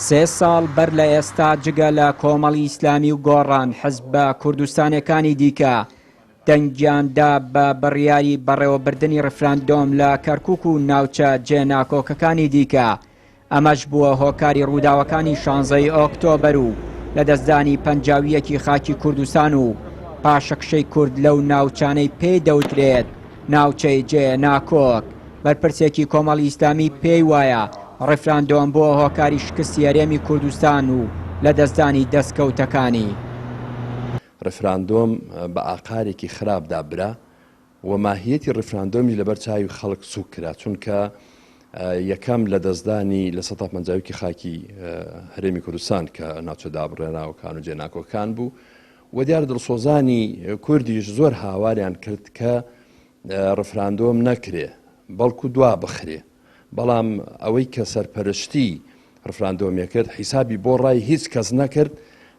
سێ ساڵ بەر لە ئێستا جگە لە کۆمەڵی ئیسلامی و گۆڕان حزب بە کوردستانەکانی دیکە دەنگیاندا بە بڕیاری بەڕێوەبردننی ڕفراندۆم لە کەرکووک و ناوچە جێناکۆکەکانی دیکە. ئەمەش بووە هۆکاری ڕووداوەکانی 16 ئۆکتۆبەر و لە دەستدانی پەنجاویەکی خاکی کوردستان و پاشەکشەی کورد لەو ناوچانەی پێی دەوترێت ناوچەی جێناکۆک. بەرپرسێکی کۆمەڵی ئیسلامی پێی وایە ڕفراندۆم بۆ هۆکاری شکستی هەرێمی کوردستان و لە دەستدانی دەستکەوتەکانی. ڕفراندۆم بە ئاقارێکی خراپدا برا و ماهیەتی ڕفراندۆمی لەبەر چاوی خەڵک سوک کرا، چونکە یەکەم لە دەستدانی لە 150 خاکی هەرێمی کوردستان کە ناوچە دابڕێناوەکان و جێناکۆکان بوو و دیار دڵسۆزانی کوردیش زۆر هاواریان کرد کە ڕفراندۆم نەکرێ بەڵکو دوا بخرێ، بەڵام ئەوەی کە سەرپەرشتی ڕفراندۆمیە کرد حیسابی بۆ ڕای هیچ کەس نەکرد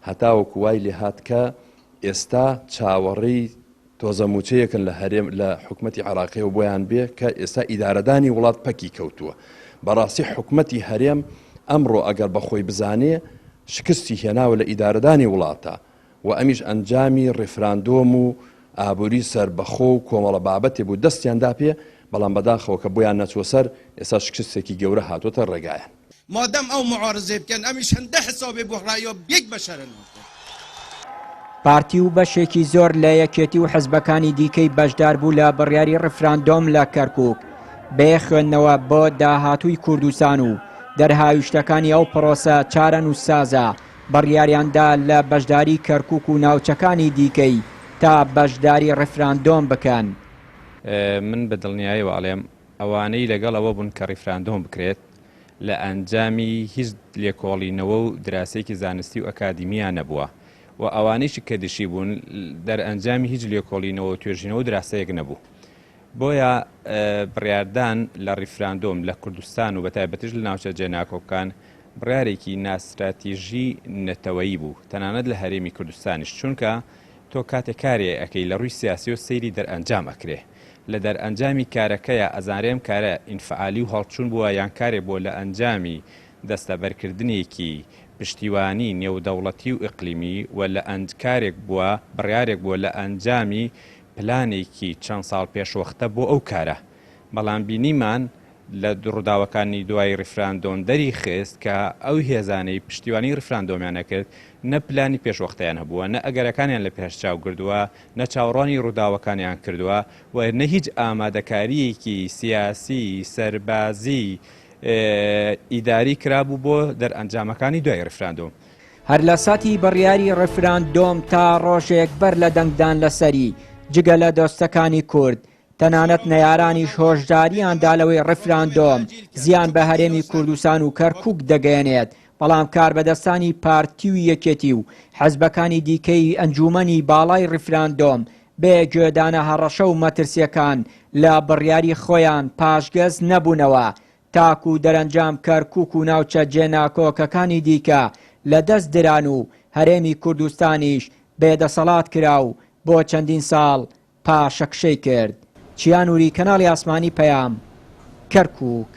هەتاوەکو وای لێ هات کە ئێستا چاوەڕێی تۆزەموچەیەکن لە هەرێم لە حکومەتی عێراقیەوە بۆیان بێ کە ئێستا ئیدارەدانی وڵات پەکی کەوتووە. بەڕاستی حکومەتی هەرێم ئەمڕۆ ئەگەر بەخۆی بزانێ شکستی هێناوە لە ئیدارەدانی وڵاتە و ئەمیش ئەنجامی ڕفراندۆم و ئابووری سەربەخۆ و کۆمەڵە بابەتێ بوو دەستیاندا پێ، بەڵام بەداخەوە کە بۆیان نەچوە سەر ئێستا شکستێکی گەورە هاتوۆتە ڕێگایان. مادەم ئەو معارزێ بکەن ئەمیش هەندە حسابێ بۆ ڕایۆ بێک بەشەرن. پارتی و بەشێکی زۆر لە یەکێتی و حزبەکانی دیکەی بەشدار بوو لە بڕیاری ڕفراندۆم لە کەرکووک بێ خوێندنەوە بۆ داهاتووی کوردستان و دەرهاویشتەکانی ئەو پرۆسە چارەن و سازە بڕیاریاندا لە بەشداری کەرکووک و ناوچەکانی دیکەی تا بەشداری ڕفراندۆم بکەن. من بە دڵنیاییەوە ئەڵێم ئەوانەی لەگەڵ ئەوە بوون کە ڕفراندۆم بکرێت لە ئەنجامی هیچ لێکۆڵینەوە و دراسەیەکی زانستی و ئەکادیمیان نەبووە و ئەوانەیشی کە دشی بوون دەرئەنجامی هیچ لێکۆڵینەوە و توێژینەوە و دراسەیەک نەبوو. بۆیە بڕیاردان لە ڕفراندۆم لە کوردستان و بەتایبەتیش لە ناوچە جێناکۆکان بڕیارێکی ناستراتیژی نەتەوەیی بوو، تەنانەت لە هەرێمی کوردستانیش، چونکە تۆ کاتێک کارێ ئەەکەی لە ڕووی سیاسی و سەیری دەرئەنجام ئەکرێ لە دەرئەنجامی کارەکەیە ئەزانرێم کارە ئینفعالی و هەڵچوون بووە یان کارێ بۆ لە ئەنجامی دەستەبەرکردنێکی پشتیوانی نێودەوڵەتی و ئیقلیمی و لە کارێک بووە بڕیارێک بووە لە ئەنجامی پلانێکی چەند ساڵ پێشوەختە بۆ ئەو کارە. بەڵام بینیمان لە ڕووداوەکانی دوای ڕفراندۆم دەری خست کە ئەو هێزانەی پشتیوانی ڕفراندۆمیان نەکرد نە پلانی پێشوەختیان هەبووە، نە ئەگەرەکانیان لە پێشچاو کردووە، نە چاوەڕوانی ڕووداوەکانیان کردووە و نە هیچ ئامادەکاریەکی سیاسی سەربازی ئیداری کرابوو بۆ دەرئەنجامەکانی دوای ڕفراندۆم. هەر لە ساتی بڕیاری ڕفراندۆم تا ڕۆژێک بەر لە دەنگدان لەسەری جگە لە دۆستەکانی کورد تەنانەت نەیارانیش هۆشداریاندا لەوەی ڕفراندۆم زیان بە هەرێمی کوردستان و کەرکووک دەگەێنێت، بەڵام کاربەدەستانی پارتی و یەکێتی و حەزبەکانی دیکەی ئەنجومەنی باڵای ڕفراندۆم بێ گوێدانە هەڕەشە و مەترسیەکان لە بڕیاری خۆیان پاشگەز نەبوونەوە تاکو و دەرەنجام کەرکووک و ناوچە جێناکۆکەکانی دیکە لە دەست دران و هەرێمی کوردستانیش بێدەسەڵات کرا و بۆ چەندین ساڵ پاشەکشەی کرد. چیانوری کەناڵی ئاسمانی پەیام، کەرکووک.